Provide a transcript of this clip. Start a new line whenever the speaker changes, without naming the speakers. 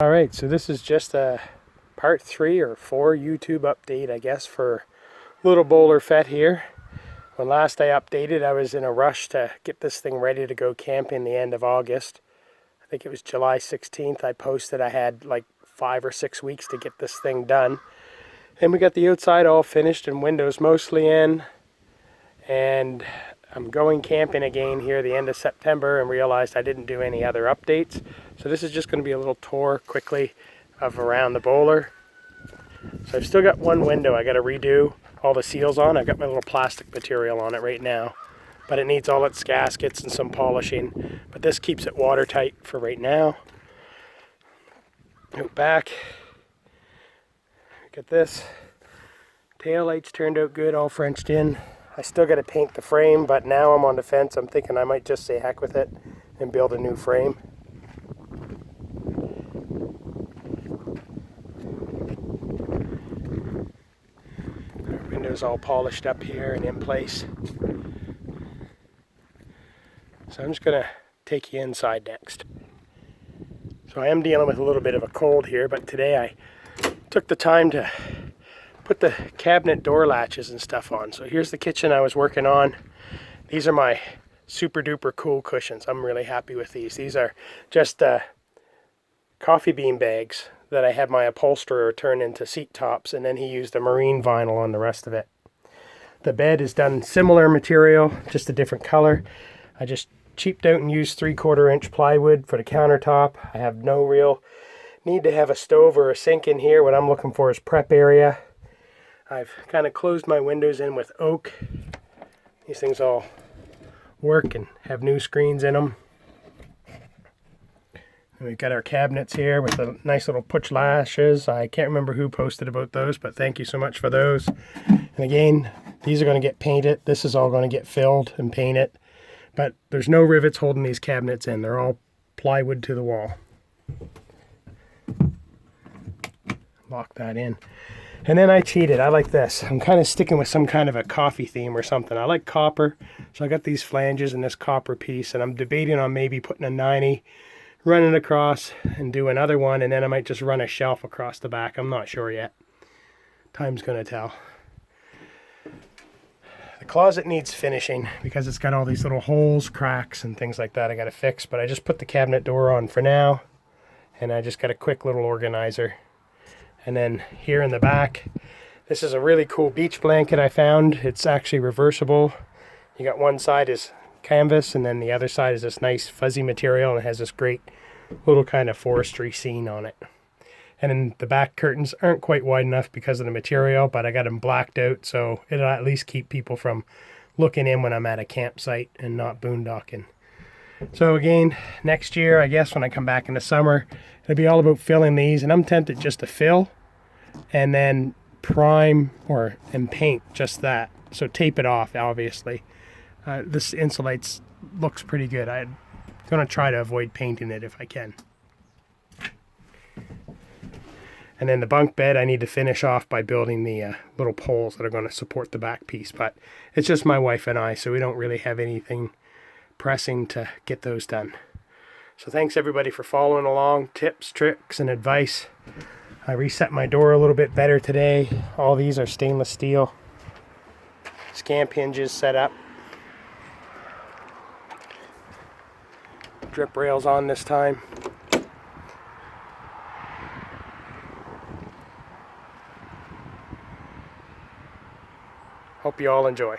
Alright, so this is just a part 3 or 4 YouTube update, I guess, for little boler fett here. When last I updated, I was in a rush to get this thing ready to go camping the end of August. I think it was July 16th I posted I had like 5 or 6 weeks to get this thing done. And we got the outside all finished and windows mostly in. And I'm going camping again here the end of September and realized I didn't do any other updates. So this is just going to be a little tour quickly of around the boler. So I've still got one window I got to redo all the seals on. I've got my little plastic material on it right now, but it needs all its gaskets and some polishing. But this keeps it watertight for right now. Out back, get this. Tail lights turned out good, all Frenched in. I still got to paint the frame, but now I'm on the fence. I'm thinking I might just say heck with it and build a new frame. Our window's all polished up here and in place. So I'm just going to take you inside next. So I am dealing with a little bit of a cold here, but today I took the time to put the cabinet door latches and stuff on. So here's the kitchen I was working on. These are my super duper cool cushions. I'm really happy with these. These are just coffee bean bags that I had my upholsterer turn into seat tops, and then he used a marine vinyl on the rest of it. The bed is done similar material, just a different color. I just cheaped out and used 3/4 inch plywood for the countertop. I have no real need to have a stove or a sink in here. What I'm looking for is prep area. I've kind of closed my windows in with oak. These things all work and have new screens in them. And we've got our cabinets here with the nice little push lashes. I can't remember who posted about those, but thank you so much for those. And again, these are going to get painted. This is all going to get filled and painted. But there's no rivets holding these cabinets in. They're all plywood to the wall. Lock that in. And then I cheated. I like this. I'm kind of sticking with some kind of a coffee theme or something. I like copper, so I got these flanges and this copper piece, and I'm debating on maybe putting a 90, running across, and do another one, and then I might just run a shelf across the back. I'm not sure yet. Time's going to tell. The closet needs finishing because it's got all these little holes, cracks, and things like that I got to fix, but I just put the cabinet door on for now, and I just got a quick little organizer. And then here in the back, this is a really cool beach blanket I found. It's actually reversible. You got one side is canvas, and then the other side is this nice fuzzy material, and it has this great little kind of forestry scene on it. And then the back curtains aren't quite wide enough because of the material, but I got them blacked out, so it'll at least keep people from looking in when I'm at a campsite and not boondocking. So again, next year, I guess when I come back in the summer, it'll be all about filling these, and I'm tempted just to fill and then prime and paint just that. So tape it off, obviously. This insulates, looks pretty good. I'm going to try to avoid painting it if I can. And then the bunk bed I need to finish off by building the little poles that are going to support the back piece. But it's just my wife and I, so we don't really have anything pressing to get those done. So thanks everybody for following along. Tips, tricks, and advice. I reset my door a little bit better today. All these are stainless steel. Scamp hinges set up. Drip rails on this time. Hope you all enjoy.